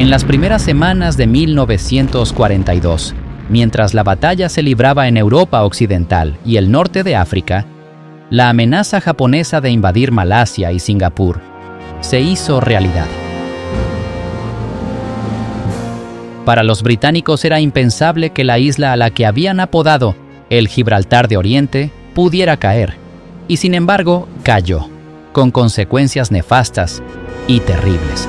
En las primeras semanas de 1942, mientras la batalla se libraba en Europa Occidental y el norte de África, la amenaza japonesa de invadir Malasia y Singapur se hizo realidad. Para los británicos era impensable que la isla a la que habían apodado el Gibraltar de Oriente pudiera caer, y sin embargo cayó, con consecuencias nefastas y terribles.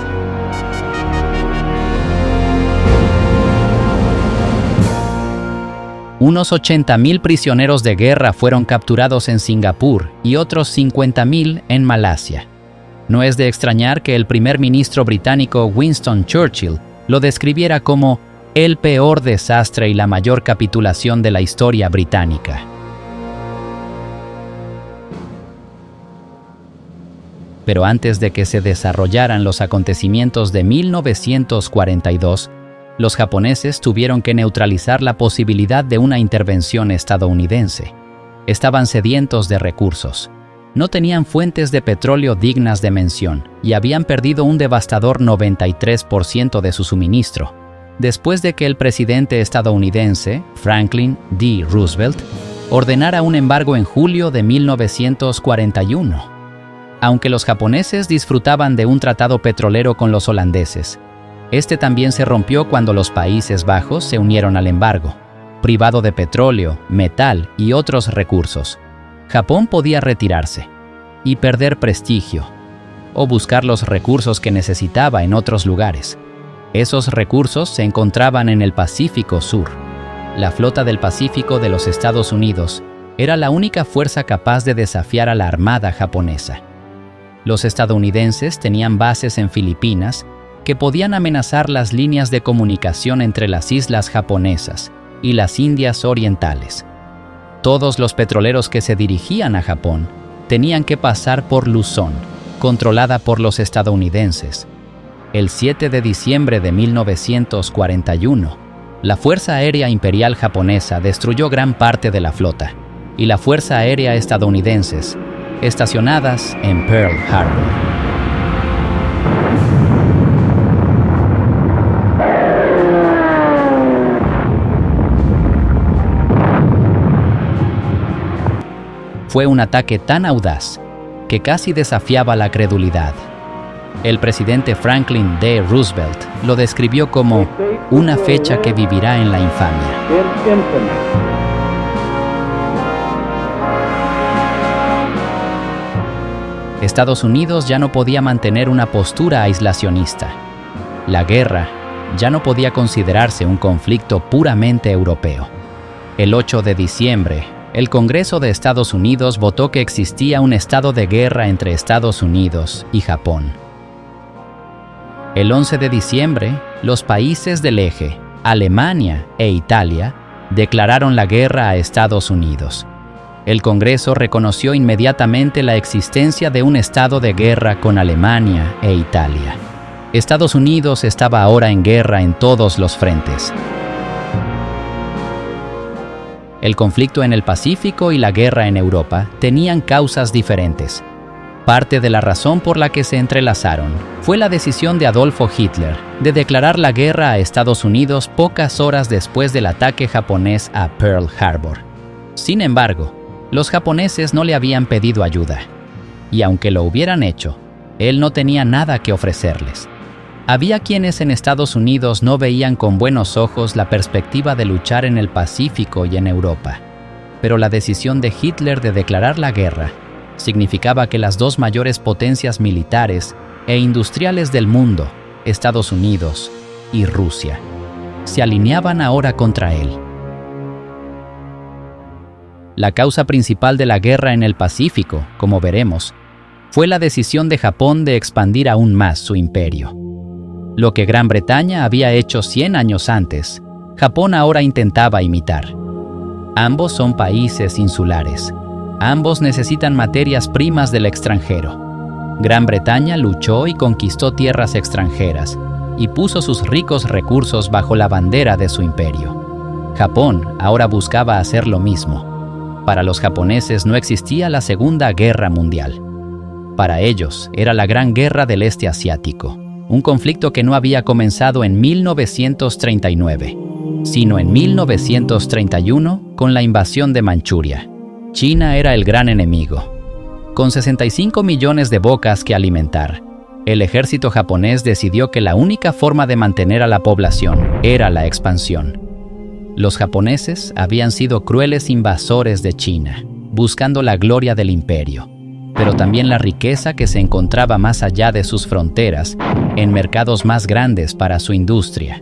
Unos 80.000 prisioneros de guerra fueron capturados en Singapur y otros 50.000 en Malasia. No es de extrañar que el primer ministro británico Winston Churchill lo describiera como el peor desastre y la mayor capitulación de la historia británica. Pero antes de que se desarrollaran los acontecimientos de 1942, los japoneses tuvieron que neutralizar la posibilidad de una intervención estadounidense. Estaban sedientos de recursos. No tenían fuentes de petróleo dignas de mención y habían perdido un devastador 93% de su suministro, después de que el presidente estadounidense, Franklin D. Roosevelt, ordenara un embargo en julio de 1941. Aunque los japoneses disfrutaban de un tratado petrolero con los holandeses, este también se rompió cuando los Países Bajos se unieron al embargo. Privado de petróleo, metal y otros recursos, Japón podía retirarse y perder prestigio, o buscar los recursos que necesitaba en otros lugares. Esos recursos se encontraban en el Pacífico Sur. La flota del Pacífico de los Estados Unidos era la única fuerza capaz de desafiar a la armada japonesa. Los estadounidenses tenían bases en Filipinas que podían amenazar las líneas de comunicación entre las islas japonesas y las Indias Orientales. Todos los petroleros que se dirigían a Japón tenían que pasar por Luzón, controlada por los estadounidenses. El 7 de diciembre de 1941, la Fuerza Aérea Imperial Japonesa destruyó gran parte de la flota y la Fuerza Aérea estadounidenses, estacionadas en Pearl Harbor. Fue un ataque tan audaz que casi desafiaba la credulidad. El presidente Franklin D. Roosevelt lo describió como una fecha que vivirá en la infamia. Estados Unidos ya no podía mantener una postura aislacionista. La guerra ya no podía considerarse un conflicto puramente europeo. El 8 de diciembre, el Congreso de Estados Unidos votó que existía un estado de guerra entre Estados Unidos y Japón. El 11 de diciembre, los países del eje, Alemania e Italia, declararon la guerra a Estados Unidos. El Congreso reconoció inmediatamente la existencia de un estado de guerra con Alemania e Italia. Estados Unidos estaba ahora en guerra en todos los frentes. El conflicto en el Pacífico y la guerra en Europa tenían causas diferentes. Parte de la razón por la que se entrelazaron fue la decisión de Adolfo Hitler de declarar la guerra a Estados Unidos pocas horas después del ataque japonés a Pearl Harbor. Sin embargo, los japoneses no le habían pedido ayuda, y aunque lo hubieran hecho, él no tenía nada que ofrecerles. Había quienes en Estados Unidos no veían con buenos ojos la perspectiva de luchar en el Pacífico y en Europa, pero la decisión de Hitler de declarar la guerra significaba que las dos mayores potencias militares e industriales del mundo, Estados Unidos y Rusia, se alineaban ahora contra él. La causa principal de la guerra en el Pacífico, como veremos, fue la decisión de Japón de expandir aún más su imperio. Lo que Gran Bretaña había hecho 100 años antes, Japón ahora intentaba imitar. Ambos son países insulares. Ambos necesitan materias primas del extranjero. Gran Bretaña luchó y conquistó tierras extranjeras y puso sus ricos recursos bajo la bandera de su imperio. Japón ahora buscaba hacer lo mismo. Para los japoneses no existía la Segunda Guerra Mundial. Para ellos era la Gran Guerra del Este Asiático. un conflicto que no había comenzado en 1939, sino en 1931 con la invasión de Manchuria. China era el gran enemigo. Con 65 millones de bocas que alimentar, el ejército japonés decidió que la única forma de mantener a la población era la expansión. Los japoneses habían sido crueles invasores de China, buscando la gloria del imperio, pero también la riqueza que se encontraba más allá de sus fronteras, en mercados más grandes para su industria.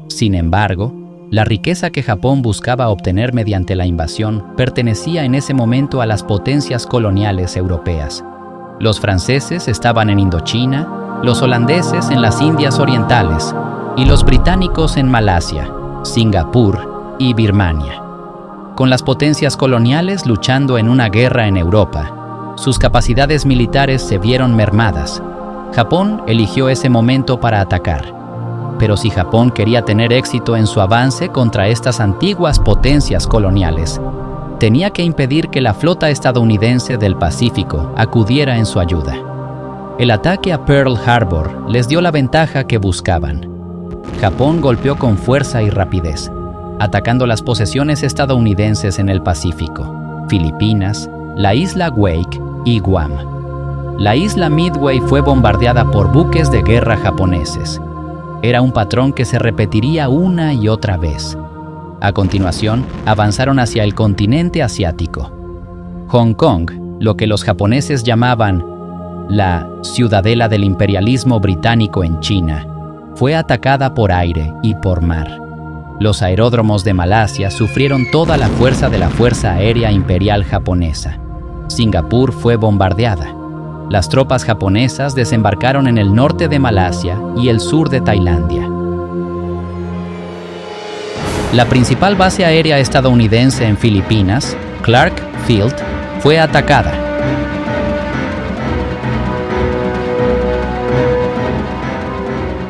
Sin embargo, la riqueza que Japón buscaba obtener mediante la invasión pertenecía en ese momento a las potencias coloniales europeas. Los franceses estaban en Indochina, los holandeses en las Indias Orientales y los británicos en Malasia, Singapur y Birmania. Con las potencias coloniales luchando en una guerra en Europa, sus capacidades militares se vieron mermadas. Japón eligió ese momento para atacar. Pero si Japón quería tener éxito en su avance contra estas antiguas potencias coloniales, tenía que impedir que la flota estadounidense del Pacífico acudiera en su ayuda. El ataque a Pearl Harbor les dio la ventaja que buscaban. Japón golpeó con fuerza y rapidez, atacando las posesiones estadounidenses en el Pacífico, Filipinas, la isla Wake y Guam. La isla Midway fue bombardeada por buques de guerra japoneses. Era un patrón que se repetiría una y otra vez. A continuación, avanzaron hacia el continente asiático. Hong Kong, lo que los japoneses llamaban la ciudadela del imperialismo británico en China, fue atacada por aire y por mar. Los aeródromos de Malasia sufrieron toda la fuerza de la Fuerza Aérea Imperial Japonesa. Singapur fue bombardeada. Las tropas japonesas desembarcaron en el norte de Malasia y el sur de Tailandia. La principal base aérea estadounidense en Filipinas, Clark Field, fue atacada.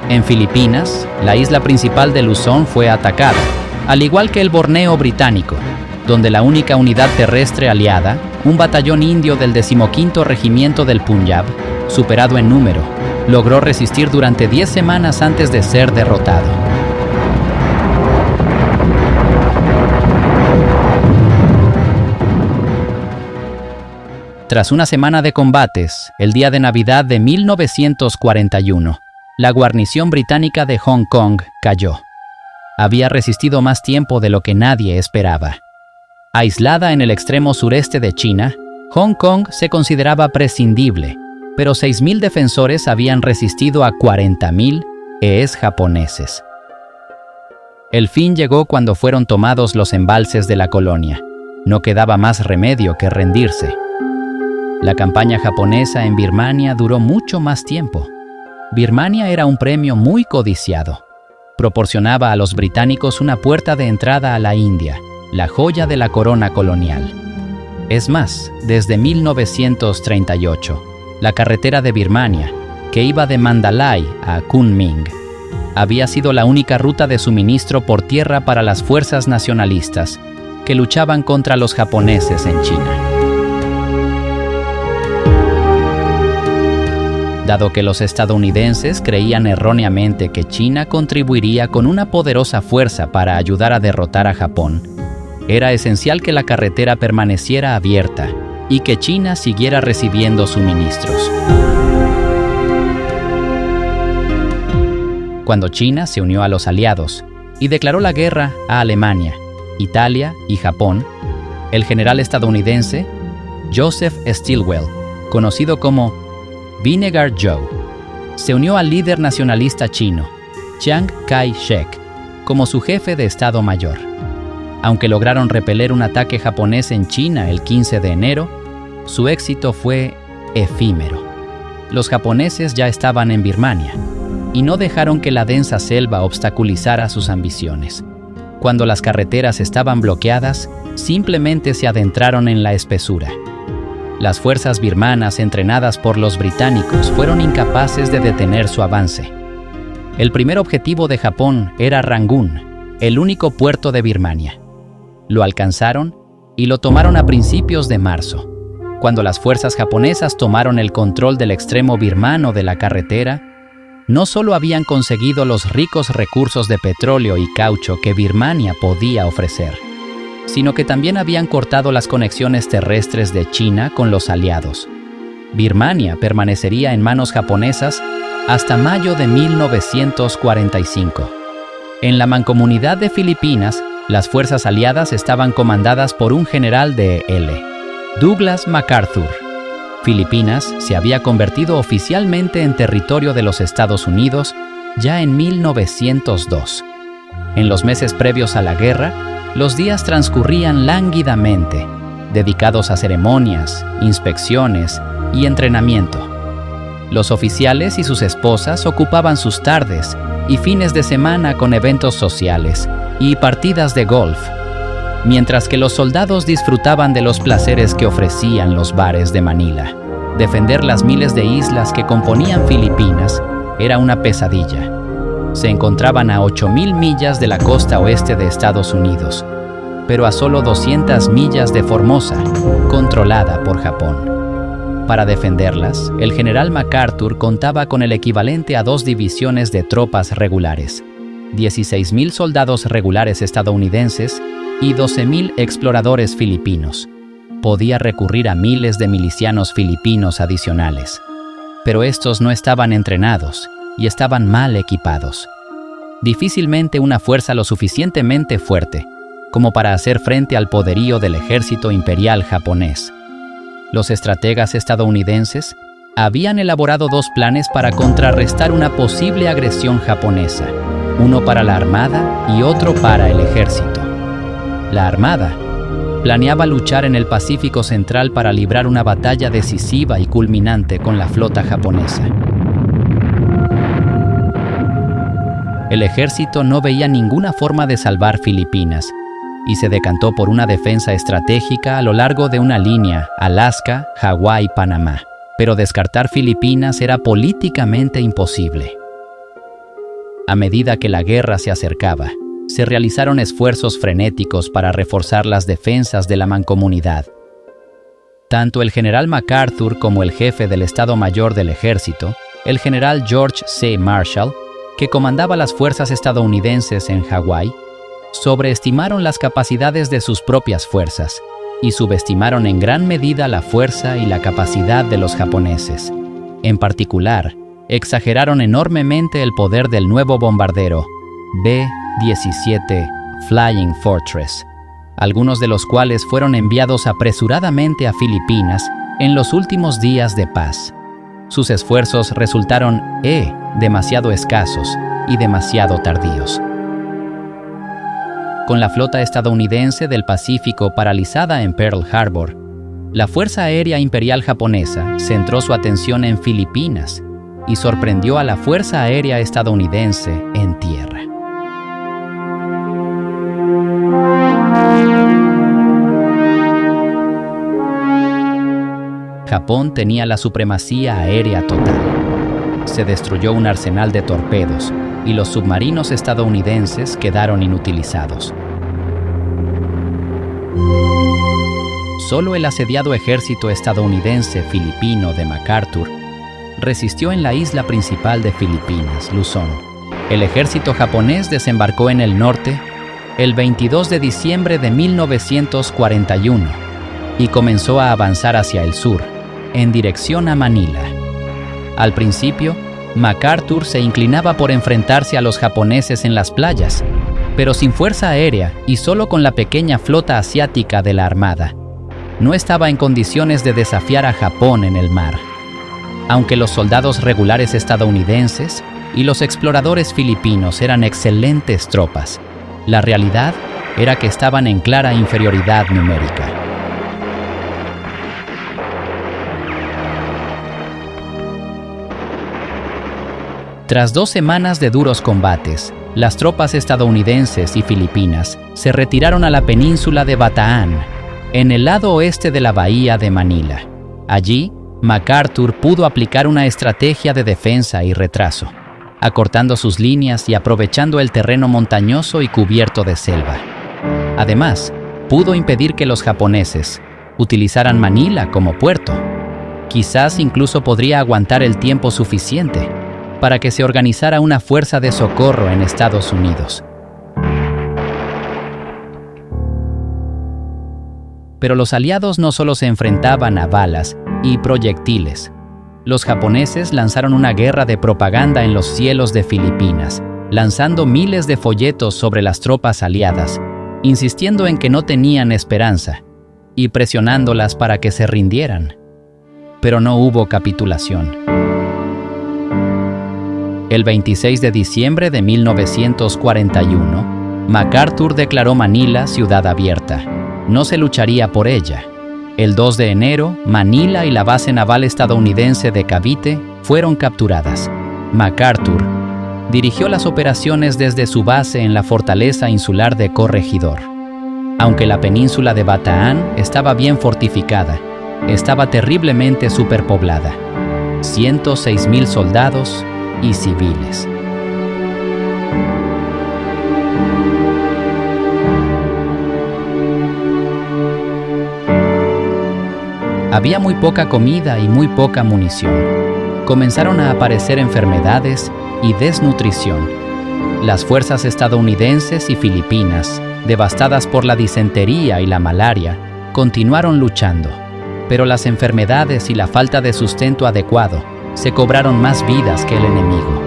En Filipinas, la isla principal de Luzón fue atacada, al igual que el Borneo británico, donde la única unidad terrestre aliada, un batallón indio del 15º Regimiento del Punjab, superado en número, logró resistir durante 10 semanas antes de ser derrotado. Tras una semana de combates, el día de Navidad de 1941, la guarnición británica de Hong Kong cayó. Había resistido más tiempo de lo que nadie esperaba. Aislada en el extremo sureste de China, Hong Kong se consideraba prescindible, pero 6.000 defensores habían resistido a 40.000 japoneses. El fin llegó cuando fueron tomados los embalses de la colonia. No quedaba más remedio que rendirse. La campaña japonesa en Birmania duró mucho más tiempo. Birmania era un premio muy codiciado. Proporcionaba a los británicos una puerta de entrada a la India, la joya de la corona colonial. Es más, desde 1938, la carretera de Birmania, que iba de Mandalay a Kunming, había sido la única ruta de suministro por tierra para las fuerzas nacionalistas que luchaban contra los japoneses en China. Dado que los estadounidenses creían erróneamente que China contribuiría con una poderosa fuerza para ayudar a derrotar a Japón, era esencial que la carretera permaneciera abierta y que China siguiera recibiendo suministros. Cuando China se unió a los aliados y declaró la guerra a Alemania, Italia y Japón, el general estadounidense Joseph Stilwell, conocido como Vinegar Joe, se unió al líder nacionalista chino, Chiang Kai-shek, como su jefe de Estado Mayor. Aunque lograron repeler un ataque japonés en China el 15 de enero, su éxito fue efímero. Los japoneses ya estaban en Birmania y no dejaron que la densa selva obstaculizara sus ambiciones. Cuando las carreteras estaban bloqueadas, simplemente se adentraron en la espesura. Las fuerzas birmanas entrenadas por los británicos fueron incapaces de detener su avance. El primer objetivo de Japón era Rangún, el único puerto de Birmania. Lo alcanzaron y lo tomaron a principios de marzo. Cuando las fuerzas japonesas tomaron el control del extremo birmano de la carretera, no solo habían conseguido los ricos recursos de petróleo y caucho que Birmania podía ofrecer, sino que también habían cortado las conexiones terrestres de China con los aliados. Birmania permanecería en manos japonesas hasta mayo de 1945. En la Mancomunidad de Filipinas, las fuerzas aliadas estaban comandadas por un general de L. Douglas MacArthur. Filipinas se había convertido oficialmente en territorio de los Estados Unidos ya en 1902. En los meses previos a la guerra, los días transcurrían lánguidamente, dedicados a ceremonias, inspecciones y entrenamiento. Los oficiales y sus esposas ocupaban sus tardes y fines de semana con eventos sociales y partidas de golf, mientras que los soldados disfrutaban de los placeres que ofrecían los bares de Manila. Defender las miles de islas que componían Filipinas era una pesadilla. Se encontraban a 8,000 millas de la costa oeste de Estados Unidos, pero a solo 200 millas de Formosa, controlada por Japón. Para defenderlas, el general MacArthur contaba con el equivalente a 2 divisiones de tropas regulares, 16,000 soldados regulares estadounidenses y 12,000 exploradores filipinos. Podía recurrir a miles de milicianos filipinos adicionales, pero estos no estaban entrenados y estaban mal equipados. Difícilmente una fuerza lo suficientemente fuerte como para hacer frente al poderío del ejército imperial japonés. Los estrategas estadounidenses habían elaborado 2 planes para contrarrestar una posible agresión japonesa, uno para la Armada y otro para el ejército. La Armada planeaba luchar en el Pacífico Central para librar una batalla decisiva y culminante con la flota japonesa. El ejército no veía ninguna forma de salvar Filipinas y se decantó por una defensa estratégica a lo largo de una línea Alaska, Hawái, Panamá. Pero descartar Filipinas era políticamente imposible. A medida que la guerra se acercaba, se realizaron esfuerzos frenéticos para reforzar las defensas de la Mancomunidad. Tanto el general MacArthur como el jefe del Estado Mayor del Ejército, el general George C. Marshall, que comandaba las fuerzas estadounidenses en Hawái, sobreestimaron las capacidades de sus propias fuerzas y subestimaron en gran medida la fuerza y la capacidad de los japoneses. En particular, exageraron enormemente el poder del nuevo bombardero B-17 Flying Fortress, algunos de los cuales fueron enviados apresuradamente a Filipinas en los últimos días de paz. Sus esfuerzos resultaron demasiado escasos y demasiado tardíos. Con la flota estadounidense del Pacífico paralizada en Pearl Harbor, la Fuerza Aérea Imperial Japonesa centró su atención en Filipinas y sorprendió a la Fuerza Aérea estadounidense en tierra. Japón tenía la supremacía aérea total. Se destruyó un arsenal de torpedos y los submarinos estadounidenses quedaron inutilizados. Solo el asediado ejército estadounidense filipino de MacArthur resistió en la isla principal de Filipinas, Luzón. El ejército japonés desembarcó en el norte el 22 de diciembre de 1941 y comenzó a avanzar hacia el sur, en dirección a Manila. Al principio, MacArthur se inclinaba por enfrentarse a los japoneses en las playas, pero sin fuerza aérea y solo con la pequeña flota asiática de la Armada. No estaba en condiciones de desafiar a Japón en el mar. Aunque los soldados regulares estadounidenses y los exploradores filipinos eran excelentes tropas, la realidad era que estaban en clara inferioridad numérica. Tras 2 semanas de duros combates, las tropas estadounidenses y filipinas se retiraron a la península de Bataan, en el lado oeste de la bahía de Manila. Allí, MacArthur pudo aplicar una estrategia de defensa y retraso, acortando sus líneas y aprovechando el terreno montañoso y cubierto de selva. Además, pudo impedir que los japoneses utilizaran Manila como puerto. Quizás incluso podría aguantar el tiempo suficiente para que se organizara una fuerza de socorro en Estados Unidos. Pero los aliados no solo se enfrentaban a balas y proyectiles. Los japoneses lanzaron una guerra de propaganda en los cielos de Filipinas, lanzando miles de folletos sobre las tropas aliadas, insistiendo en que no tenían esperanza y presionándolas para que se rindieran. Pero no hubo capitulación. El 26 de diciembre de 1941, MacArthur declaró Manila ciudad abierta. No se lucharía por ella. El 2 de enero, Manila y la base naval estadounidense de Cavite fueron capturadas. MacArthur dirigió las operaciones desde su base en la fortaleza insular de Corregidor. Aunque la península de Bataan estaba bien fortificada, estaba terriblemente superpoblada. 106,000 soldados y civiles. Había muy poca comida y muy poca munición. Comenzaron a aparecer enfermedades y desnutrición. Las fuerzas estadounidenses y filipinas, devastadas por la disentería y la malaria, continuaron luchando. Pero las enfermedades y la falta de sustento adecuado se cobraron más vidas que el enemigo.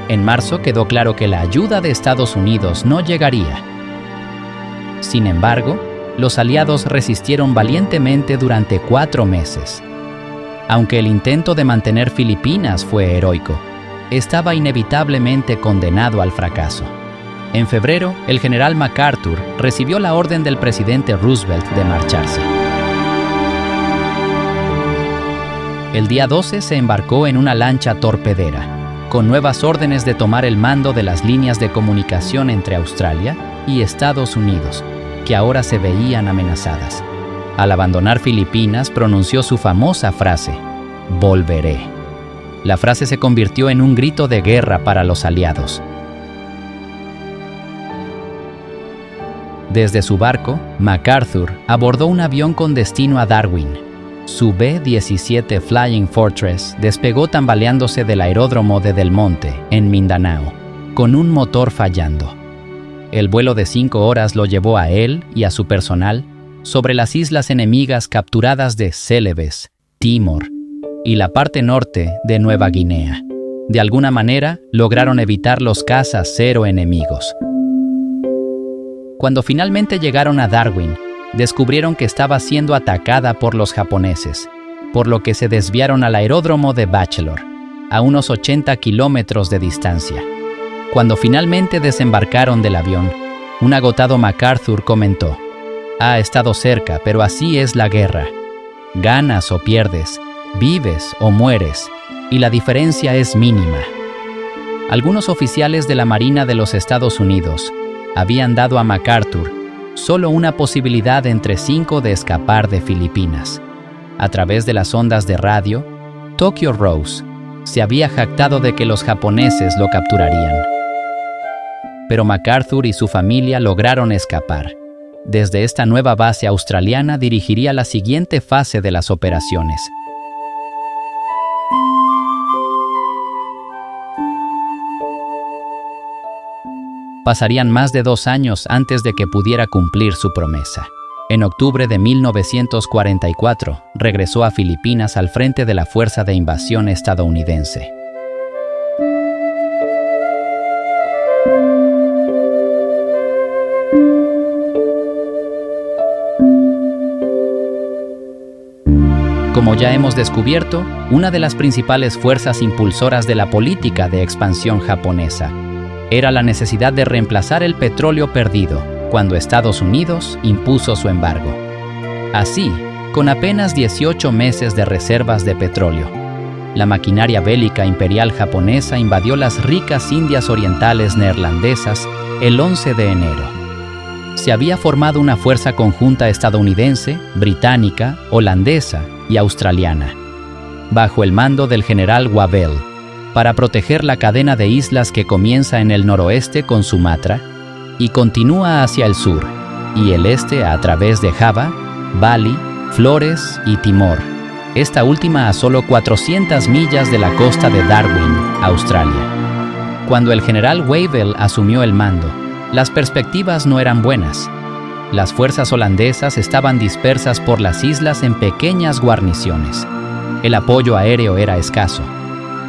En marzo quedó claro que la ayuda de Estados Unidos no llegaría. Sin embargo, los aliados resistieron valientemente durante 4 meses. Aunque el intento de mantener Filipinas fue heroico, estaba inevitablemente condenado al fracaso. En febrero, el general MacArthur recibió la orden del presidente Roosevelt de marcharse. El día 12 se embarcó en una lancha torpedera, con nuevas órdenes de tomar el mando de las líneas de comunicación entre Australia y Estados Unidos, que ahora se veían amenazadas. Al abandonar Filipinas, pronunció su famosa frase, «Volveré». La frase se convirtió en un grito de guerra para los aliados. Desde su barco, MacArthur abordó un avión con destino a Darwin. Su B-17 Flying Fortress despegó tambaleándose del aeródromo de Del Monte, en Mindanao, con un motor fallando. El vuelo de 5 horas lo llevó a él y a su personal sobre las islas enemigas capturadas de Celebes, Timor y la parte norte de Nueva Guinea. De alguna manera, lograron evitar los cazas cero enemigos. Cuando finalmente llegaron a Darwin, descubrieron que estaba siendo atacada por los japoneses, por lo que se desviaron al aeródromo de Batchelor, a unos 80 kilómetros de distancia. Cuando finalmente desembarcaron del avión, un agotado MacArthur comentó, «Ha estado cerca, pero así es la guerra. Ganas o pierdes, vives o mueres, y la diferencia es mínima». Algunos oficiales de la Marina de los Estados Unidos habían dado a MacArthur solo una posibilidad entre 5 de escapar de Filipinas. A través de las ondas de radio, Tokyo Rose se había jactado de que los japoneses lo capturarían. Pero MacArthur y su familia lograron escapar. Desde esta nueva base australiana dirigiría la siguiente fase de las operaciones. Pasarían más de 2 años antes de que pudiera cumplir su promesa. En octubre de 1944, regresó a Filipinas al frente de la Fuerza de Invasión estadounidense. Como ya hemos descubierto, una de las principales fuerzas impulsoras de la política de expansión japonesa era la necesidad de reemplazar el petróleo perdido cuando Estados Unidos impuso su embargo. Así, con apenas 18 meses de reservas de petróleo, la maquinaria bélica imperial japonesa invadió las ricas Indias Orientales neerlandesas el 11 de enero. Se había formado una fuerza conjunta estadounidense, británica, holandesa y australiana, bajo el mando del general Wavell, para proteger la cadena de islas que comienza en el noroeste con Sumatra y continúa hacia el sur y el este a través de Java, Bali Flores y Timor, esta última a solo 400 millas de la costa de Darwin, Australia. Cuando el general Wavell asumió el mando, las perspectivas no eran buenas. Las fuerzas holandesas estaban dispersas por las islas en pequeñas guarniciones. El apoyo aéreo era escaso.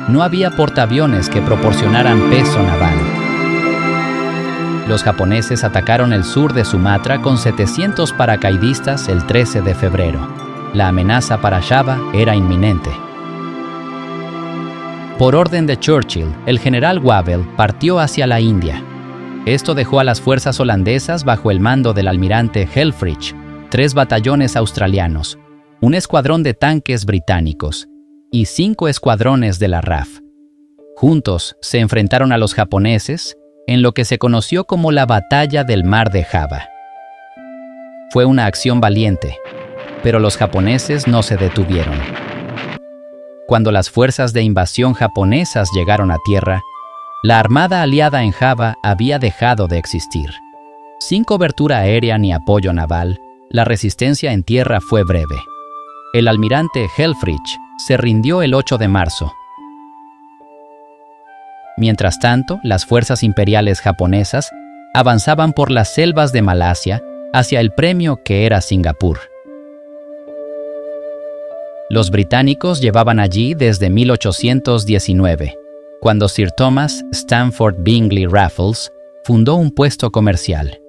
No había portaaviones que proporcionaran peso naval. Los japoneses atacaron el sur de Sumatra con 700 paracaidistas el 13 de febrero. La amenaza para Java era inminente. Por orden de Churchill, el general Wavell partió hacia la India. Esto dejó a las fuerzas holandesas bajo el mando del almirante Helfrich, 3 batallones australianos, un escuadrón de tanques británicos y 5 escuadrones de la RAF. Juntos se enfrentaron a los japoneses en lo que se conoció como la Batalla del Mar de Java. Fue una acción valiente, pero los japoneses no se detuvieron. Cuando las fuerzas de invasión japonesas llegaron a tierra, la armada aliada en Java había dejado de existir. Sin cobertura aérea ni apoyo naval, la resistencia en tierra fue breve. El almirante Helfrich se rindió el 8 de marzo. Mientras tanto, las fuerzas imperiales japonesas avanzaban por las selvas de Malasia hacia el premio que era Singapur. Los británicos llevaban allí desde 1819, cuando Sir Thomas Stamford Bingley Raffles fundó un puesto comercial.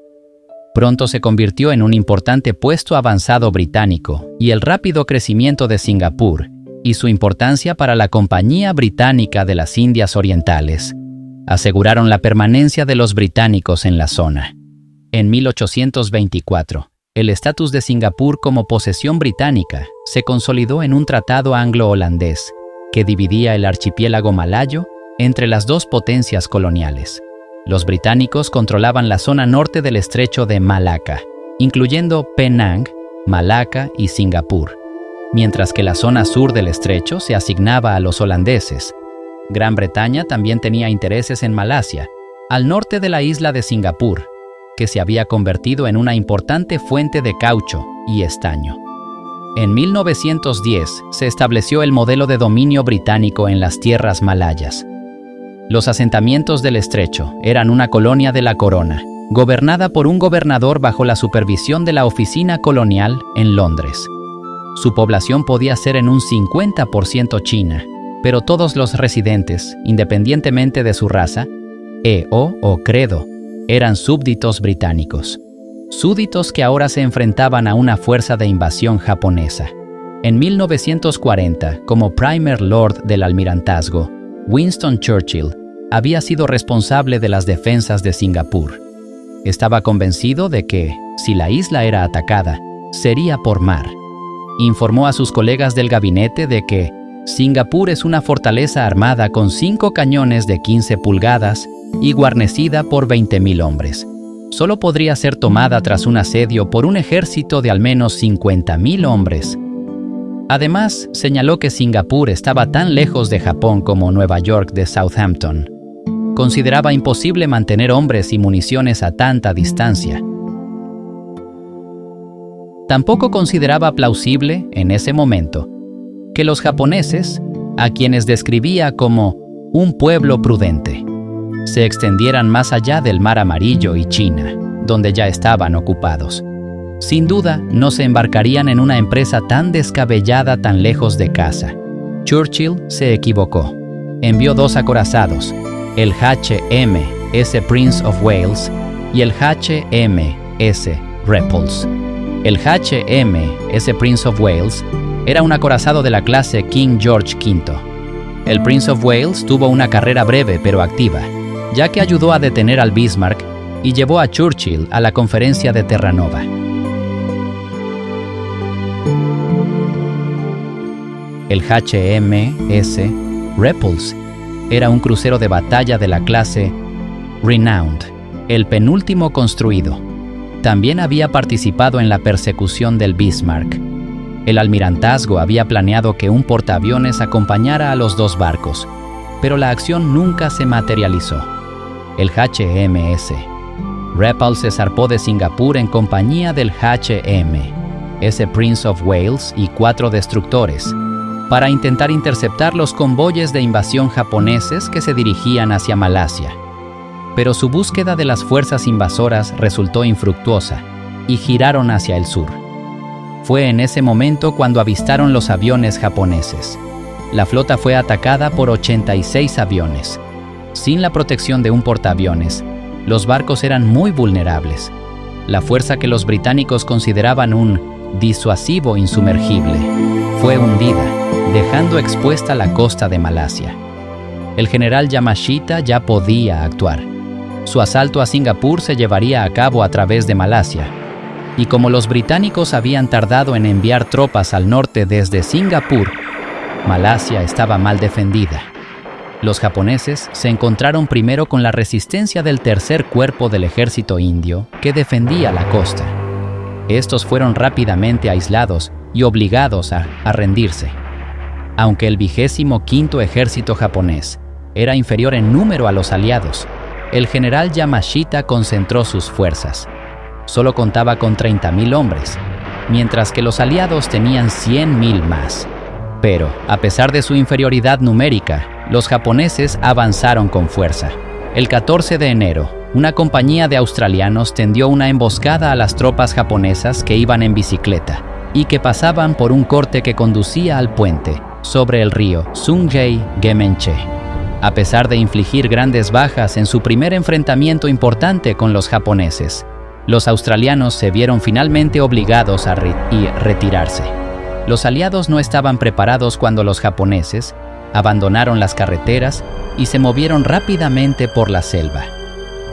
Pronto se convirtió en un importante puesto avanzado británico, y el rápido crecimiento de Singapur y su importancia para la Compañía Británica de las Indias Orientales aseguraron la permanencia de los británicos en la zona. En 1824, el estatus de Singapur como posesión británica se consolidó en un tratado anglo-holandés que dividía el archipiélago malayo entre las 2 potencias coloniales. Los británicos controlaban la zona norte del estrecho de Malaca, incluyendo Penang, Malaca y Singapur, mientras que la zona sur del estrecho se asignaba a los holandeses. Gran Bretaña también tenía intereses en Malasia, al norte de la isla de Singapur, que se había convertido en una importante fuente de caucho y estaño. En 1910 se estableció el modelo de dominio británico en las tierras malayas. Los asentamientos del estrecho eran una colonia de la corona, gobernada por un gobernador bajo la supervisión de la oficina colonial en Londres. Su población podía ser en un 50% china, pero todos los residentes, independientemente de su raza, o credo, eran súbditos británicos. Súbditos que ahora se enfrentaban a una fuerza de invasión japonesa. En 1940, como Primer Lord del Almirantazgo, Winston Churchill había sido responsable de las defensas de Singapur. Estaba convencido de que, si la isla era atacada, sería por mar. Informó a sus colegas del gabinete de que Singapur es una fortaleza armada con 5 cañones de 15 pulgadas y guarnecida por 20.000 hombres. Solo podría ser tomada tras un asedio por un ejército de al menos 50.000 hombres. Además, señaló que Singapur estaba tan lejos de Japón como Nueva York de Southampton. Consideraba imposible mantener hombres y municiones a tanta distancia. Tampoco consideraba plausible, en ese momento, que los japoneses, a quienes describía como un pueblo prudente, se extendieran más allá del Mar Amarillo y China, donde ya estaban ocupados. Sin duda, no se embarcarían en una empresa tan descabellada tan lejos de casa. Churchill se equivocó. Envió 2 acorazados, el HMS Prince of Wales y el HMS Repulse. El HMS Prince of Wales era un acorazado de la clase King George V. El Prince of Wales tuvo una carrera breve pero activa, ya que ayudó a detener al Bismarck y llevó a Churchill a la conferencia de Terranova. El HMS Repulse era un crucero de batalla de la clase Renowned, el penúltimo construido. También había participado en la persecución del Bismarck. El almirantazgo había planeado que un portaaviones acompañara a los 2 barcos, pero la acción nunca se materializó. El HMS Repulse se zarpó de Singapur en compañía del ese Prince of Wales y 4 destructores, para intentar interceptar los convoyes de invasión japoneses que se dirigían hacia Malasia. Pero su búsqueda de las fuerzas invasoras resultó infructuosa y giraron hacia el sur. Fue en ese momento cuando avistaron los aviones japoneses. La flota fue atacada por 86 aviones. Sin la protección de un portaaviones, los barcos eran muy vulnerables. La fuerza que los británicos consideraban un disuasivo insumergible fue hundida, dejando expuesta la costa de Malasia. El general Yamashita ya podía actuar. Su asalto a Singapur se llevaría a cabo a través de Malasia. Y como los británicos habían tardado en enviar tropas al norte desde Singapur, Malasia estaba mal defendida. Los japoneses se encontraron primero con la resistencia del tercer cuerpo del ejército indio que defendía la costa. Estos fueron rápidamente aislados y obligados a rendirse. Aunque el 25º ejército japonés era inferior en número a los aliados, el general Yamashita concentró sus fuerzas. Solo contaba con 30.000 hombres, mientras que los aliados tenían 100.000 más. Pero, a pesar de su inferioridad numérica, los japoneses avanzaron con fuerza. El 14 de enero, una compañía de australianos tendió una emboscada a las tropas japonesas que iban en bicicleta y que pasaban por un corte que conducía al puente sobre el río Sungjay-Gemenche. A pesar de infligir grandes bajas en su primer enfrentamiento importante con los japoneses, los australianos se vieron finalmente obligados a retirarse. Los aliados no estaban preparados cuando los japoneses abandonaron las carreteras y se movieron rápidamente por la selva.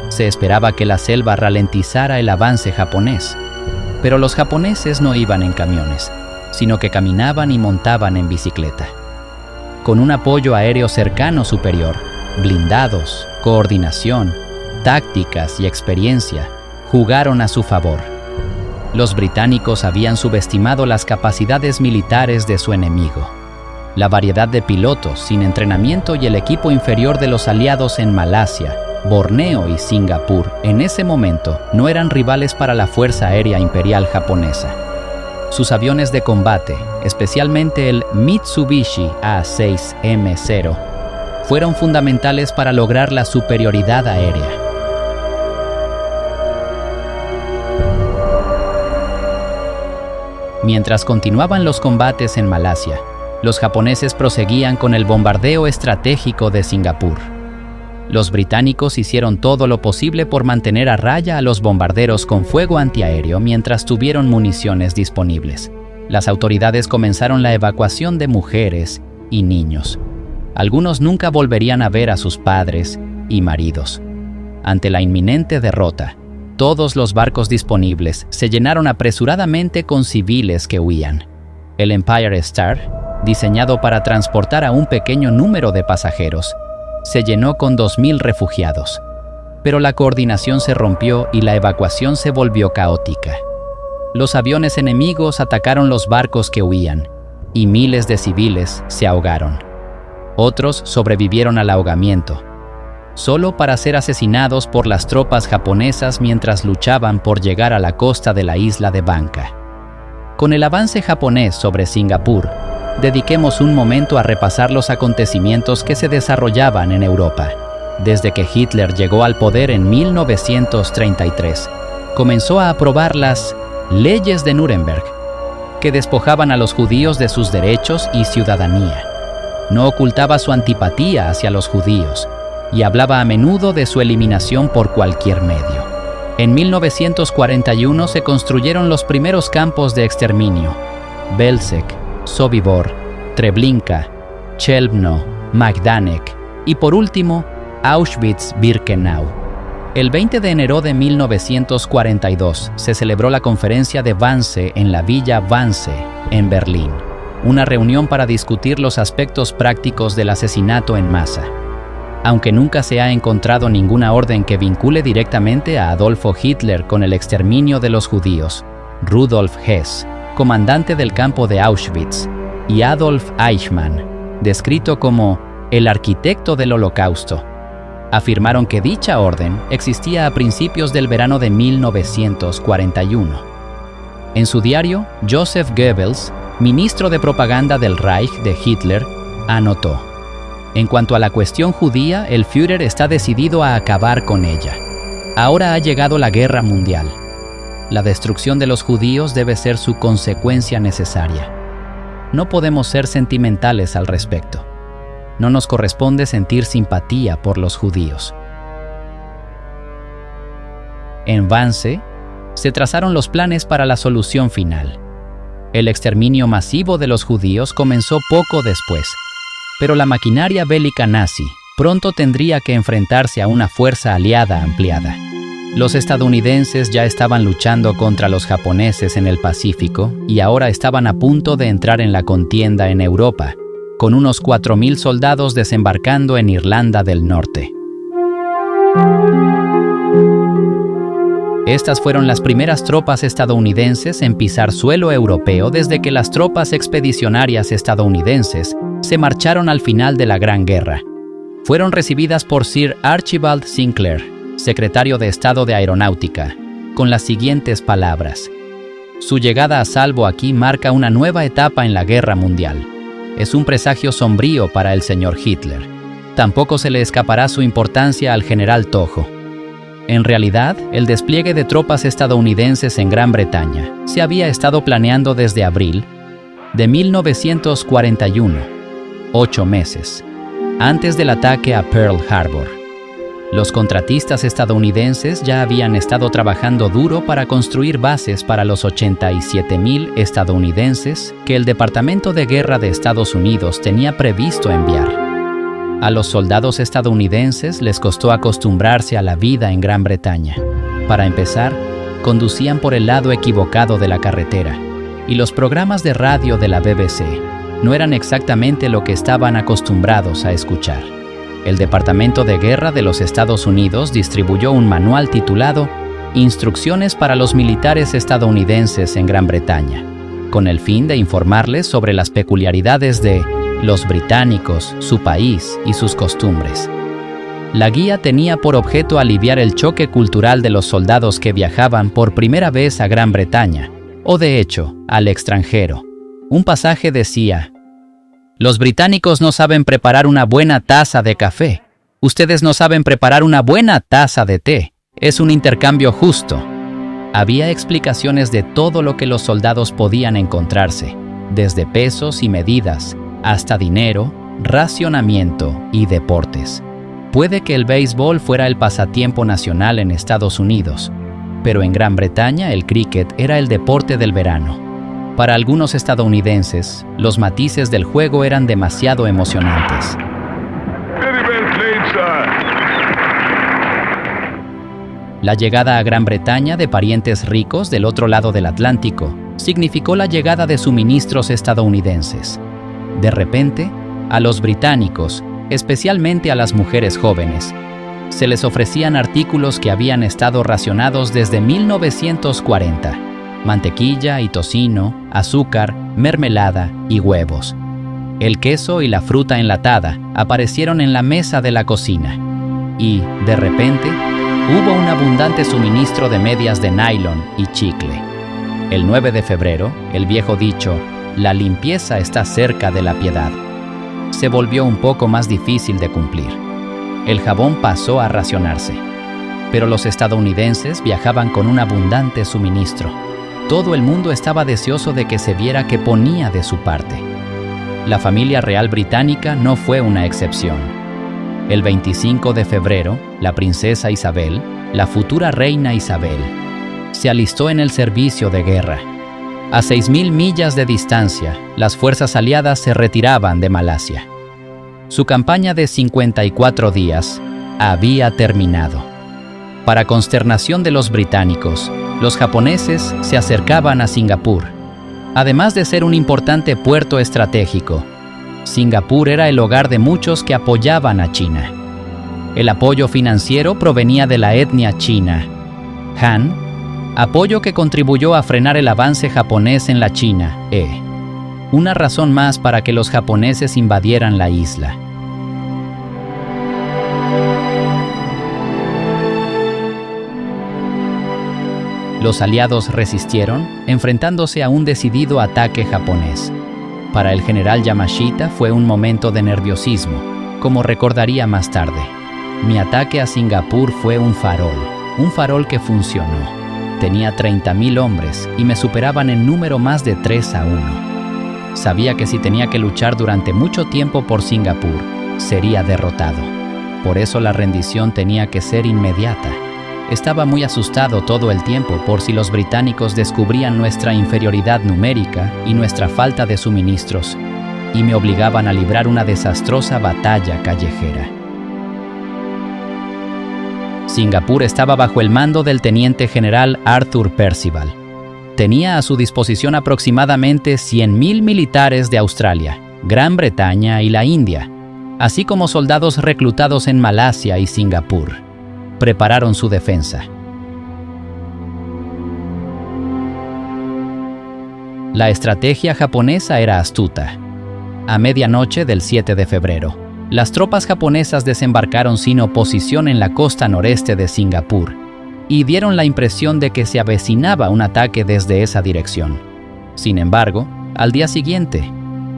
Se esperaba que la selva ralentizara el avance japonés, pero los japoneses no iban en camiones, sino que caminaban y montaban en bicicleta. Con un apoyo aéreo cercano superior, blindados, coordinación, tácticas y experiencia, jugaron a su favor. Los británicos habían subestimado las capacidades militares de su enemigo. La variedad de pilotos sin entrenamiento y el equipo inferior de los aliados en Malasia, Borneo y Singapur en ese momento no eran rivales para la Fuerza Aérea Imperial japonesa. Sus aviones de combate, especialmente el Mitsubishi A6M0, fueron fundamentales para lograr la superioridad aérea. Mientras continuaban los combates en Malasia, los japoneses proseguían con el bombardeo estratégico de Singapur. Los británicos hicieron todo lo posible por mantener a raya a los bombarderos con fuego antiaéreo mientras tuvieron municiones disponibles. Las autoridades comenzaron la evacuación de mujeres y niños. Algunos nunca volverían a ver a sus padres y maridos. Ante la inminente derrota, todos los barcos disponibles se llenaron apresuradamente con civiles que huían. El Empire Star, diseñado para transportar a un pequeño número de pasajeros, se llenó con 2.000 refugiados. Pero la coordinación se rompió y la evacuación se volvió caótica. Los aviones enemigos atacaron los barcos que huían, y miles de civiles se ahogaron. Otros sobrevivieron al ahogamiento, solo para ser asesinados por las tropas japonesas mientras luchaban por llegar a la costa de la isla de Bangka. Con el avance japonés sobre Singapur, dediquemos un momento a repasar los acontecimientos que se desarrollaban en Europa. Desde que Hitler llegó al poder en 1933, comenzó a aprobar las leyes de Nuremberg, que despojaban a los judíos de sus derechos y ciudadanía. No ocultaba su antipatía hacia los judíos y hablaba a menudo de su eliminación por cualquier medio. En 1941 se construyeron los primeros campos de exterminio: Belzec, Sobibor, Treblinka, Chelmno, Majdanek y por último, Auschwitz-Birkenau. El 20 de enero de 1942 se celebró la conferencia de Wannsee en la Villa Wannsee, en Berlín, una reunión para discutir los aspectos prácticos del asesinato en masa. Aunque nunca se ha encontrado ninguna orden que vincule directamente a Adolfo Hitler con el exterminio de los judíos, Rudolf Hess, comandante del campo de Auschwitz, y Adolf Eichmann, descrito como el arquitecto del Holocausto, afirmaron que dicha orden existía a principios del verano de 1941. En su diario, Joseph Goebbels, ministro de propaganda del Reich de Hitler, anotó: en cuanto a la cuestión judía, el Führer está decidido a acabar con ella. Ahora ha llegado la guerra mundial. La destrucción de los judíos debe ser su consecuencia necesaria. No podemos ser sentimentales al respecto. No nos corresponde sentir simpatía por los judíos. En Wannsee, se trazaron los planes para la solución final. El exterminio masivo de los judíos comenzó poco después, pero la maquinaria bélica nazi pronto tendría que enfrentarse a una fuerza aliada ampliada. Los estadounidenses ya estaban luchando contra los japoneses en el Pacífico y ahora estaban a punto de entrar en la contienda en Europa, con unos 4.000 soldados desembarcando en Irlanda del Norte. Estas fueron las primeras tropas estadounidenses en pisar suelo europeo desde que las tropas expedicionarias estadounidenses se marcharon al final de la Gran Guerra. Fueron recibidas por Sir Archibald Sinclair, secretario de Estado de Aeronáutica, con las siguientes palabras: su llegada a salvo aquí marca una nueva etapa en la guerra mundial. Es un presagio sombrío para el señor Hitler. Tampoco se le escapará su importancia al general Toho. En realidad, el despliegue de tropas estadounidenses en Gran Bretaña se había estado planeando desde abril de 1941, 8 meses, antes del ataque a Pearl Harbor. Los contratistas estadounidenses ya habían estado trabajando duro para construir bases para los 87.000 estadounidenses que el Departamento de Guerra de Estados Unidos tenía previsto enviar. A los soldados estadounidenses les costó acostumbrarse a la vida en Gran Bretaña. Para empezar, conducían por el lado equivocado de la carretera, y los programas de radio de la BBC no eran exactamente lo que estaban acostumbrados a escuchar. El Departamento de Guerra de los Estados Unidos distribuyó un manual titulado Instrucciones para los militares estadounidenses en Gran Bretaña, con el fin de informarles sobre las peculiaridades de los británicos, su país y sus costumbres. La guía tenía por objeto aliviar el choque cultural de los soldados que viajaban por primera vez a Gran Bretaña, o de hecho, al extranjero. Un pasaje decía: los británicos no saben preparar una buena taza de café. Ustedes no saben preparar una buena taza de té. Es un intercambio justo. Había explicaciones de todo lo que los soldados podían encontrarse, desde pesos y medidas, hasta dinero, racionamiento y deportes. Puede que el béisbol fuera el pasatiempo nacional en Estados Unidos, pero en Gran Bretaña el cricket era el deporte del verano. Para algunos estadounidenses, los matices del juego eran demasiado emocionantes. La llegada a Gran Bretaña de parientes ricos del otro lado del Atlántico significó la llegada de suministros estadounidenses. De repente, a los británicos, especialmente a las mujeres jóvenes, se les ofrecían artículos que habían estado racionados desde 1940. Mantequilla y tocino, azúcar, mermelada y huevos. El queso y la fruta enlatada aparecieron en la mesa de la cocina. Y, de repente, hubo un abundante suministro de medias de nylon y chicle. El 9 de febrero, el viejo dicho, la limpieza está cerca de la piedad, se volvió un poco más difícil de cumplir. El jabón pasó a racionarse, pero los estadounidenses viajaban con un abundante suministro. Todo el mundo estaba deseoso de que se viera que ponía de su parte. La familia real británica no fue una excepción. El 25 de febrero, la princesa Isabel, la futura reina Isabel, se alistó en el servicio de guerra. A 6.000 millas de distancia, las fuerzas aliadas se retiraban de Malasia. Su campaña de 54 días había terminado. Para consternación de los británicos, los japoneses se acercaban a Singapur. Además de ser un importante puerto estratégico, Singapur era el hogar de muchos que apoyaban a China. El apoyo financiero provenía de la etnia china, Han, apoyo que contribuyó a frenar el avance japonés en la China, una razón más para que los japoneses invadieran la isla. Los aliados resistieron, enfrentándose a un decidido ataque japonés. Para el general Yamashita fue un momento de nerviosismo, como recordaría más tarde. Mi ataque a Singapur fue un farol que funcionó. Tenía 30.000 hombres y me superaban en número más de 3-1. Sabía que si tenía que luchar durante mucho tiempo por Singapur, sería derrotado. Por eso la rendición tenía que ser inmediata. Estaba muy asustado todo el tiempo por si los británicos descubrían nuestra inferioridad numérica y nuestra falta de suministros, y me obligaban a librar una desastrosa batalla callejera. Singapur estaba bajo el mando del teniente general Arthur Percival. Tenía a su disposición aproximadamente 100.000 militares de Australia, Gran Bretaña y la India, así como soldados reclutados en Malasia y Singapur. Prepararon su defensa. La estrategia japonesa era astuta. A medianoche del 7 de febrero, las tropas japonesas desembarcaron sin oposición en la costa noreste de Singapur y dieron la impresión de que se avecinaba un ataque desde esa dirección. Sin embargo, al día siguiente,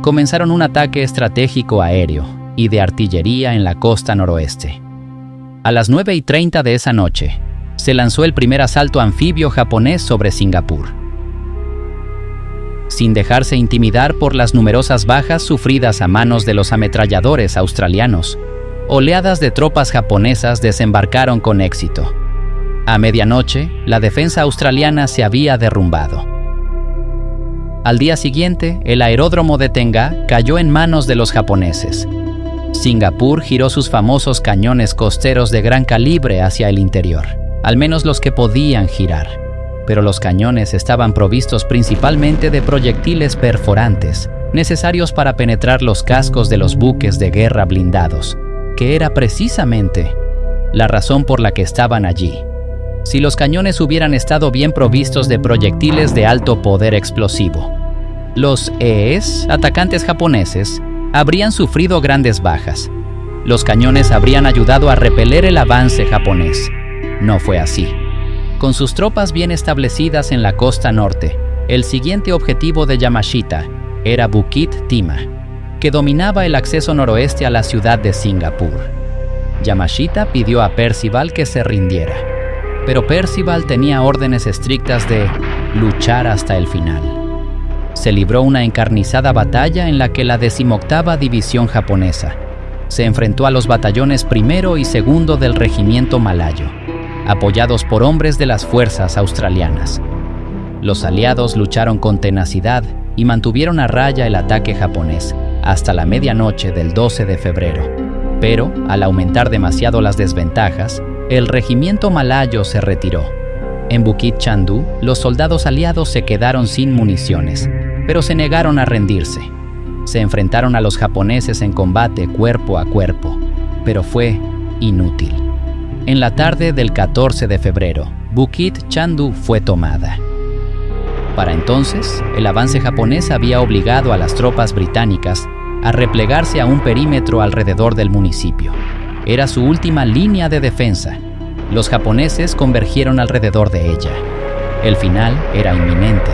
comenzaron un ataque estratégico aéreo y de artillería en la costa noroeste. A las 9:30 de esa noche, se lanzó el primer asalto anfibio japonés sobre Singapur. Sin dejarse intimidar por las numerosas bajas sufridas a manos de los ametralladores australianos, oleadas de tropas japonesas desembarcaron con éxito. A medianoche, la defensa australiana se había derrumbado. Al día siguiente, el aeródromo de Tengah cayó en manos de los japoneses. Singapur giró sus famosos cañones costeros de gran calibre hacia el interior, al menos los que podían girar. Pero los cañones estaban provistos principalmente de proyectiles perforantes, necesarios para penetrar los cascos de los buques de guerra blindados, que era precisamente la razón por la que estaban allí. Si los cañones hubieran estado bien provistos de proyectiles de alto poder explosivo, los atacantes japoneses habrían sufrido grandes bajas. Los cañones habrían ayudado a repeler el avance japonés. No fue así. Con sus tropas bien establecidas en la costa norte, el siguiente objetivo de Yamashita era Bukit Timah, que dominaba el acceso noroeste a la ciudad de Singapur. Yamashita pidió a Percival que se rindiera, pero Percival tenía órdenes estrictas de luchar hasta el final. Se libró una encarnizada batalla en la que la 18ª División japonesa se enfrentó a los batallones primero y segundo del regimiento malayo, apoyados por hombres de las fuerzas australianas. Los aliados lucharon con tenacidad y mantuvieron a raya el ataque japonés hasta la medianoche del 12 de febrero. Pero, al aumentar demasiado las desventajas, el regimiento malayo se retiró. En Bukit Chandu, los soldados aliados se quedaron sin municiones, pero se negaron a rendirse. Se enfrentaron a los japoneses en combate cuerpo a cuerpo, pero fue inútil. En la tarde del 14 de febrero, Bukit Chandu fue tomada. Para entonces, el avance japonés había obligado a las tropas británicas a replegarse a un perímetro alrededor del municipio. Era su última línea de defensa. Los japoneses convergieron alrededor de ella. El final era inminente.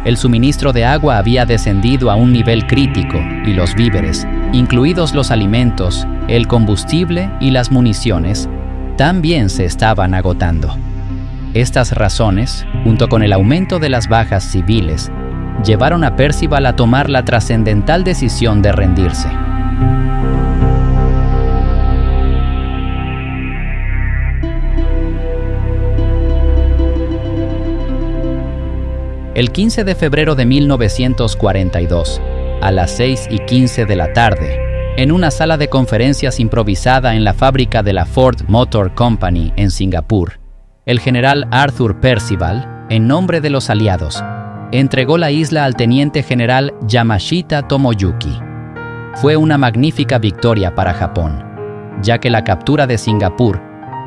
El suministro de agua había descendido a un nivel crítico y los víveres, incluidos los alimentos, el combustible y las municiones, también se estaban agotando. Estas razones, junto con el aumento de las bajas civiles, llevaron a Percival a tomar la trascendental decisión de rendirse. El 15 de febrero de 1942, a las 6:15 de la tarde, en una sala de conferencias improvisada en la fábrica de la Ford Motor Company en Singapur, el general Arthur Percival, en nombre de los aliados, entregó la isla al teniente general Yamashita Tomoyuki. Fue una magnífica victoria para Japón, ya que la captura de Singapur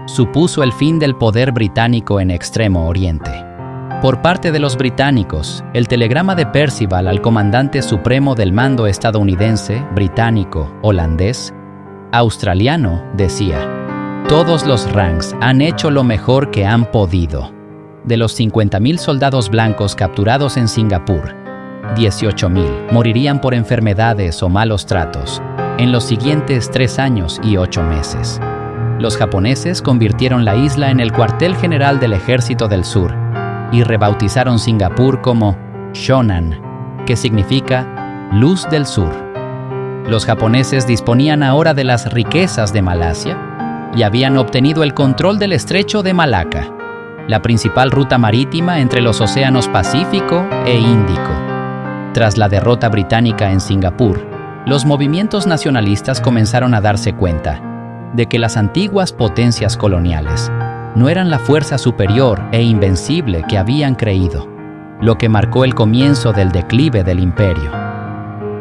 supuso el fin del poder británico en Extremo Oriente. Por parte de los británicos, el telegrama de Percival al comandante supremo del mando estadounidense, británico, holandés, australiano, decía: todos los ranks han hecho lo mejor que han podido. De los 50.000 soldados blancos capturados en Singapur, 18.000 morirían por enfermedades o malos tratos en los siguientes 3 años y 8 meses. Los japoneses convirtieron la isla en el cuartel general del Ejército del Sur y rebautizaron Singapur como Shonan, que significa Luz del Sur. Los japoneses disponían ahora de las riquezas de Malasia y habían obtenido el control del estrecho de Malaca, la principal ruta marítima entre los océanos Pacífico e Índico. Tras la derrota británica en Singapur, los movimientos nacionalistas comenzaron a darse cuenta de que las antiguas potencias coloniales no eran la fuerza superior e invencible que habían creído, lo que marcó el comienzo del declive del imperio.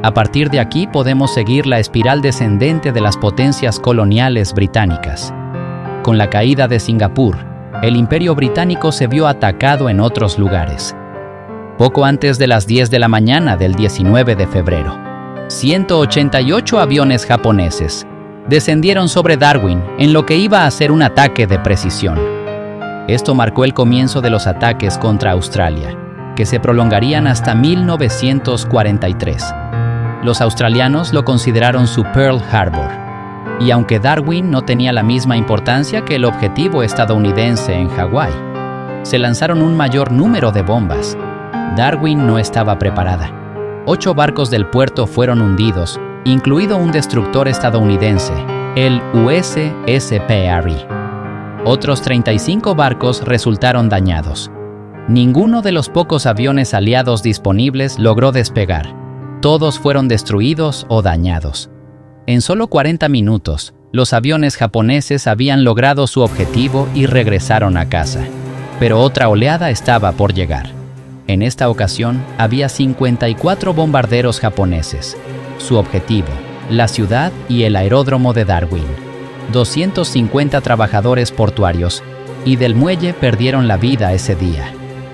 A partir de aquí podemos seguir la espiral descendente de las potencias coloniales británicas. Con la caída de Singapur, el imperio británico se vio atacado en otros lugares. Poco antes de las 10 de la mañana del 19 de febrero, 188 aviones japoneses descendieron sobre Darwin en lo que iba a ser un ataque de precisión. Esto marcó el comienzo de los ataques contra Australia, que se prolongarían hasta 1943. Los australianos lo consideraron su Pearl Harbor, y aunque Darwin no tenía la misma importancia que el objetivo estadounidense en Hawái, se lanzaron un mayor número de bombas. Darwin no estaba preparada. 8 barcos del puerto fueron hundidos, incluido un destructor estadounidense, el USS Peary. Otros 35 barcos resultaron dañados. Ninguno de los pocos aviones aliados disponibles logró despegar. Todos fueron destruidos o dañados. En solo 40 minutos, los aviones japoneses habían logrado su objetivo y regresaron a casa. Pero otra oleada estaba por llegar. En esta ocasión, había 54 bombarderos japoneses. Su objetivo, la ciudad y el aeródromo de Darwin. 250 trabajadores portuarios y del muelle perdieron la vida ese día,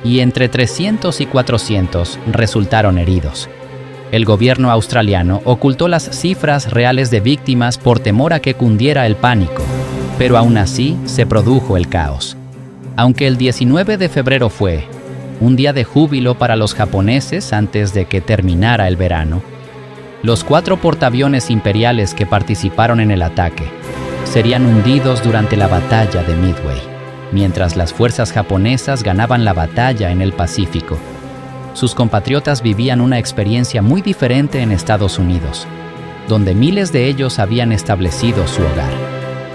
y entre 300 y 400 resultaron heridos. El gobierno australiano ocultó las cifras reales de víctimas por temor a que cundiera el pánico, pero aún así se produjo el caos. Aunque el 19 de febrero fue un día de júbilo para los japoneses antes de que terminara el verano, los 4 portaaviones imperiales que participaron en el ataque serían hundidos durante la batalla de Midway, mientras las fuerzas japonesas ganaban la batalla en el Pacífico. Sus compatriotas vivían una experiencia muy diferente en Estados Unidos, donde miles de ellos habían establecido su hogar.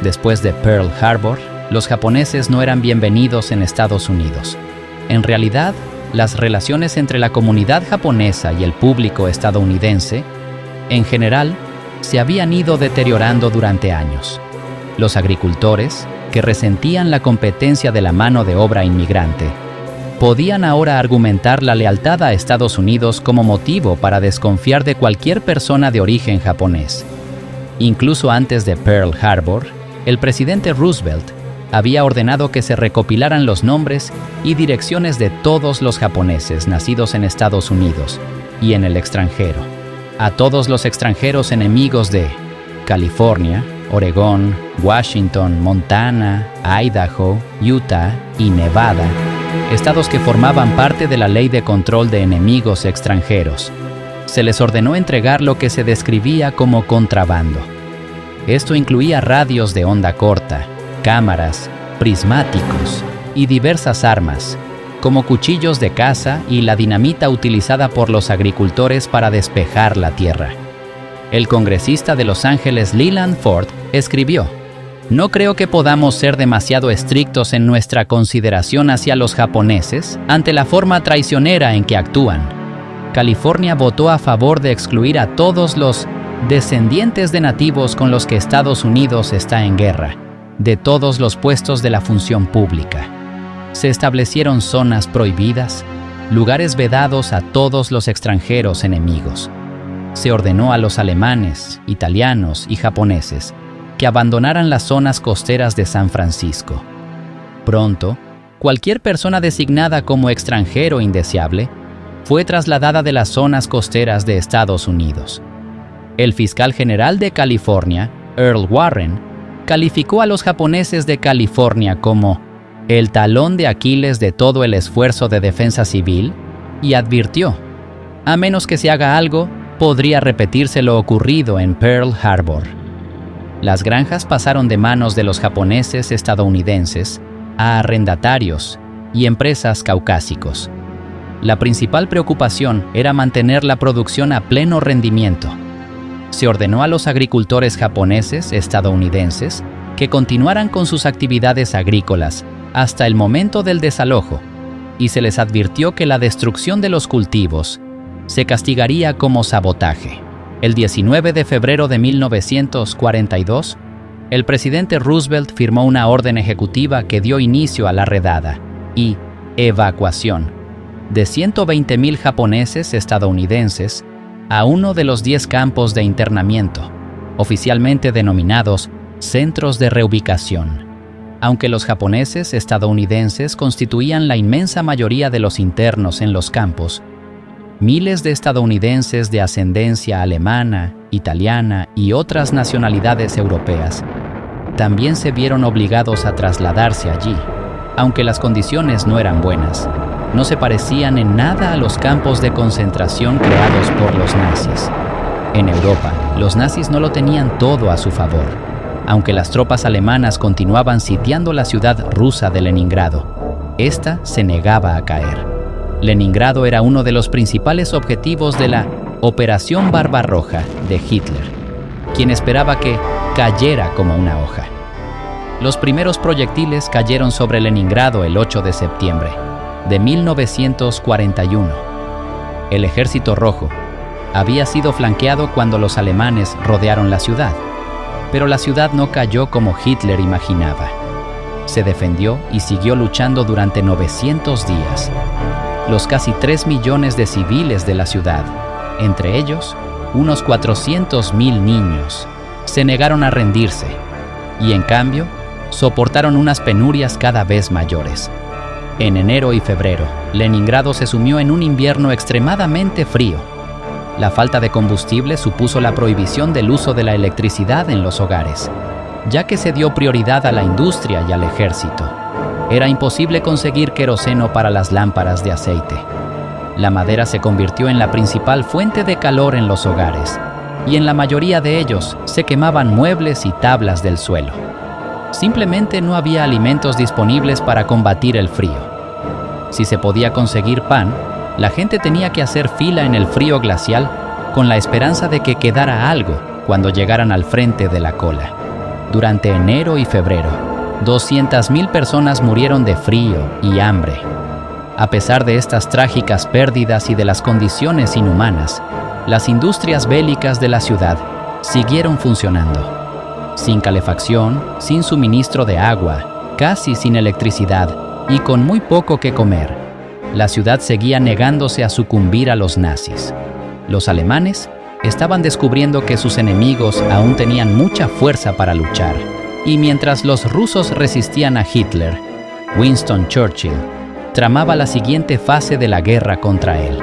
Después de Pearl Harbor, los japoneses no eran bienvenidos en Estados Unidos. En realidad, las relaciones entre la comunidad japonesa y el público estadounidense, en general, se habían ido deteriorando durante años. Los agricultores, que resentían la competencia de la mano de obra inmigrante, podían ahora argumentar la lealtad a Estados Unidos como motivo para desconfiar de cualquier persona de origen japonés. Incluso antes de Pearl Harbor, el presidente Roosevelt había ordenado que se recopilaran los nombres y direcciones de todos los japoneses nacidos en Estados Unidos y en el extranjero. A todos los extranjeros enemigos de California, Oregón, Washington, Montana, Idaho, Utah y Nevada, estados que formaban parte de la Ley de Control de Enemigos Extranjeros. Se les ordenó entregar lo que se describía como contrabando. Esto incluía radios de onda corta, cámaras, prismáticos y diversas armas, como cuchillos de caza y la dinamita utilizada por los agricultores para despejar la tierra. El congresista de Los Ángeles Leland Ford escribió: "No creo que podamos ser demasiado estrictos en nuestra consideración hacia los japoneses ante la forma traicionera en que actúan". California votó a favor de excluir a todos los descendientes de nativos con los que Estados Unidos está en guerra de todos los puestos de la función pública. Se establecieron zonas prohibidas, lugares vedados a todos los extranjeros enemigos. Se ordenó a los alemanes, italianos y japoneses que abandonaran las zonas costeras de San Francisco. Pronto, Cualquier persona designada como extranjero indeseable fue trasladada de las zonas costeras de Estados Unidos. El fiscal general de California, Earl Warren, calificó a los japoneses de California como el talón de Aquiles de todo el esfuerzo de defensa civil y advirtió: a menos que se haga algo, podría repetirse lo ocurrido en Pearl Harbor. Las granjas pasaron de manos de los japoneses estadounidenses a arrendatarios y empresas caucásicos. La principal preocupación era mantener la producción a pleno rendimiento. Se ordenó a los agricultores japoneses estadounidenses que continuaran con sus actividades agrícolas hasta el momento del desalojo, y se les advirtió que la destrucción de los cultivos se castigaría como sabotaje. El 19 de febrero de 1942, el presidente Roosevelt firmó una orden ejecutiva que dio inicio a la redada y evacuación de 120,000 japoneses estadounidenses a uno de los 10 campos de internamiento, oficialmente denominados centros de reubicación. Aunque los japoneses estadounidenses constituían la inmensa mayoría de los internos en los campos, miles de estadounidenses de ascendencia alemana, italiana y otras nacionalidades europeas también se vieron obligados a trasladarse allí. Aunque las condiciones no eran buenas, no se parecían en nada a los campos de concentración creados por los nazis. En Europa, los nazis no lo tenían todo a su favor. Aunque las tropas alemanas continuaban sitiando la ciudad rusa de Leningrado, esta se negaba a caer. Leningrado era uno de los principales objetivos de la Operación Barbarroja de Hitler, quien esperaba que cayera como una hoja. Los primeros proyectiles cayeron sobre Leningrado el 8 de septiembre de 1941. El Ejército Rojo había sido flanqueado cuando los alemanes rodearon la ciudad, pero la ciudad no cayó como Hitler imaginaba. Se defendió y siguió luchando durante 900 días. Los casi 3 millones de civiles de la ciudad, entre ellos unos 400,000 niños, se negaron a rendirse y, en cambio, soportaron unas penurias cada vez mayores. En enero y febrero, Leningrado se sumió en un invierno extremadamente frío. La falta de combustible supuso la prohibición del uso de la electricidad en los hogares, ya que se dio prioridad a la industria y al ejército. Era imposible conseguir queroseno para las lámparas de aceite. La madera se convirtió en la principal fuente de calor en los hogares, y en la mayoría de ellos se quemaban muebles y tablas del suelo. Simplemente no había alimentos disponibles para combatir el frío. Si se podía conseguir pan, la gente tenía que hacer fila en el frío glacial con la esperanza de que quedara algo cuando llegaran al frente de la cola. Durante enero y febrero, 200,000 personas murieron de frío y hambre. A pesar de estas trágicas pérdidas y de las condiciones inhumanas, las industrias bélicas de la ciudad siguieron funcionando. Sin calefacción, sin suministro de agua, casi sin electricidad y con muy poco que comer, la ciudad seguía negándose a sucumbir a los nazis. Los alemanes estaban descubriendo que sus enemigos aún tenían mucha fuerza para luchar, y mientras los rusos resistían a Hitler, Winston Churchill tramaba la siguiente fase de la guerra contra él.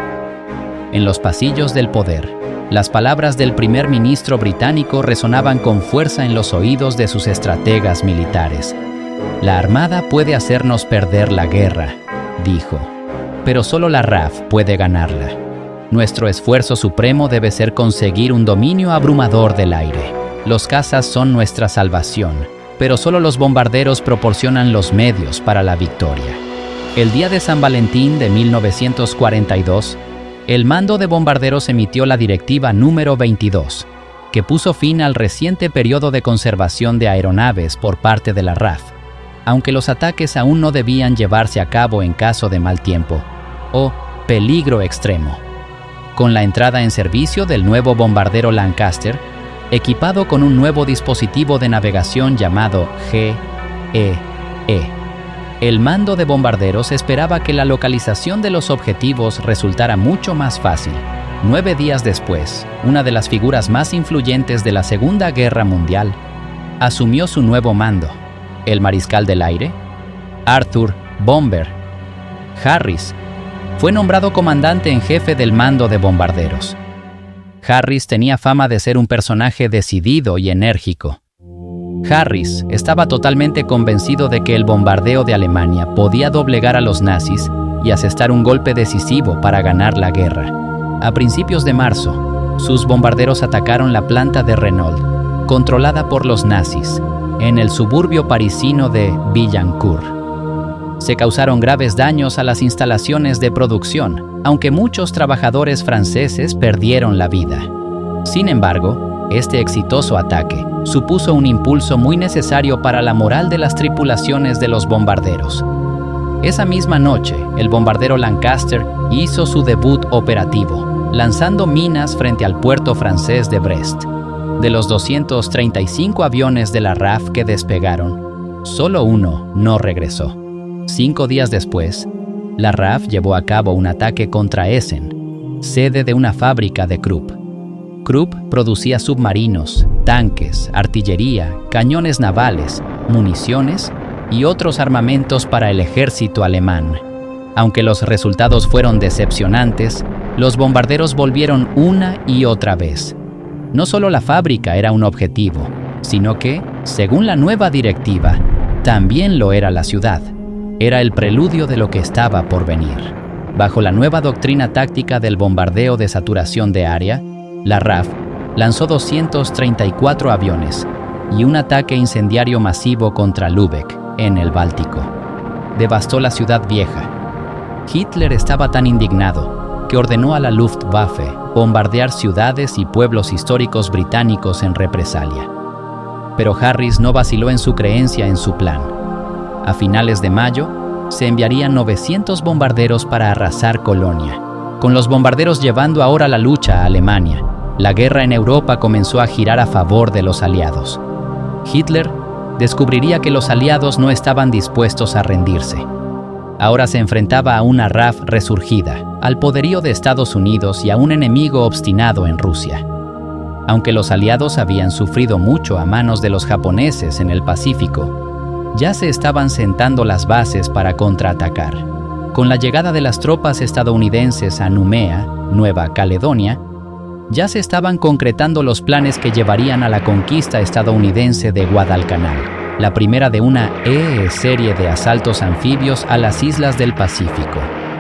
En los pasillos del poder, las palabras del primer ministro británico resonaban con fuerza en los oídos de sus estrategas militares. «La Armada puede hacernos perder la guerra», dijo, «pero solo la RAF puede ganarla. Nuestro esfuerzo supremo debe ser conseguir un dominio abrumador del aire. Los cazas son nuestra salvación, pero solo los bombarderos proporcionan los medios para la victoria». El día de San Valentín de 1942, el mando de bombarderos emitió la Directiva número 22, que puso fin al reciente periodo de conservación de aeronaves por parte de la RAF, aunque los ataques aún no debían llevarse a cabo en caso de mal tiempo o peligro extremo. Con la entrada en servicio del nuevo bombardero Lancaster, equipado con un nuevo dispositivo de navegación llamado GEE, el mando de bombarderos esperaba que la localización de los objetivos resultara mucho más fácil. 9 días después, una de las figuras más influyentes de la Segunda Guerra Mundial asumió su nuevo mando, el mariscal del aire, Arthur Bomber, Harris, fue nombrado comandante en jefe del mando de bombarderos. Harris tenía fama de ser un personaje decidido y enérgico. Harris estaba totalmente convencido de que el bombardeo de Alemania podía doblegar a los nazis y asestar un golpe decisivo para ganar la guerra. A principios de marzo, sus bombarderos atacaron la planta de Renault, controlada por los nazis, en el suburbio parisino de Billancourt. Se causaron graves daños a las instalaciones de producción, aunque muchos trabajadores franceses perdieron la vida. Sin embargo, este exitoso ataque supuso un impulso muy necesario para la moral de las tripulaciones de los bombarderos. Esa misma noche, el bombardero Lancaster hizo su debut operativo, lanzando minas frente al puerto francés de Brest. De los 235 aviones de la RAF que despegaron, solo uno no regresó. 5 días después, la RAF llevó a cabo un ataque contra Essen, sede de una fábrica de Krupp. Krupp producía submarinos, tanques, artillería, cañones navales, municiones y otros armamentos para el ejército alemán. Aunque los resultados fueron decepcionantes, los bombarderos volvieron una y otra vez. No solo la fábrica era un objetivo, sino que, según la nueva directiva, también lo era la ciudad. Era el preludio de lo que estaba por venir. Bajo la nueva doctrina táctica del bombardeo de saturación de área, la RAF lanzó 234 aviones y un ataque incendiario masivo contra Lübeck, en el Báltico. Devastó la ciudad vieja. Hitler estaba tan indignado que ordenó a la Luftwaffe bombardear ciudades y pueblos históricos británicos en represalia. Pero Harris no vaciló en su creencia en su plan. A finales de mayo, se enviarían 900 bombarderos para arrasar Colonia. Con los bombarderos llevando ahora la lucha a Alemania, la guerra en Europa comenzó a girar a favor de los aliados. Hitler descubriría que los aliados no estaban dispuestos a rendirse. Ahora se enfrentaba a una RAF resurgida, al poderío de Estados Unidos y a un enemigo obstinado en Rusia. Aunque los aliados habían sufrido mucho a manos de los japoneses en el Pacífico, ya se estaban sentando las bases para contraatacar. Con la llegada de las tropas estadounidenses a Numea, Nueva Caledonia, ya se estaban concretando los planes que llevarían a la conquista estadounidense de Guadalcanal, la primera de una serie de asaltos anfibios a las islas del Pacífico,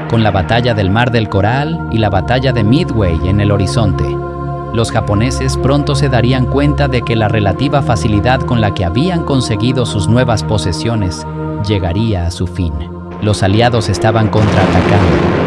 con la batalla del Mar del Coral y la batalla de Midway en el horizonte. Los japoneses pronto se darían cuenta de que la relativa facilidad con la que habían conseguido sus nuevas posesiones llegaría a su fin. Los aliados estaban contraatacando.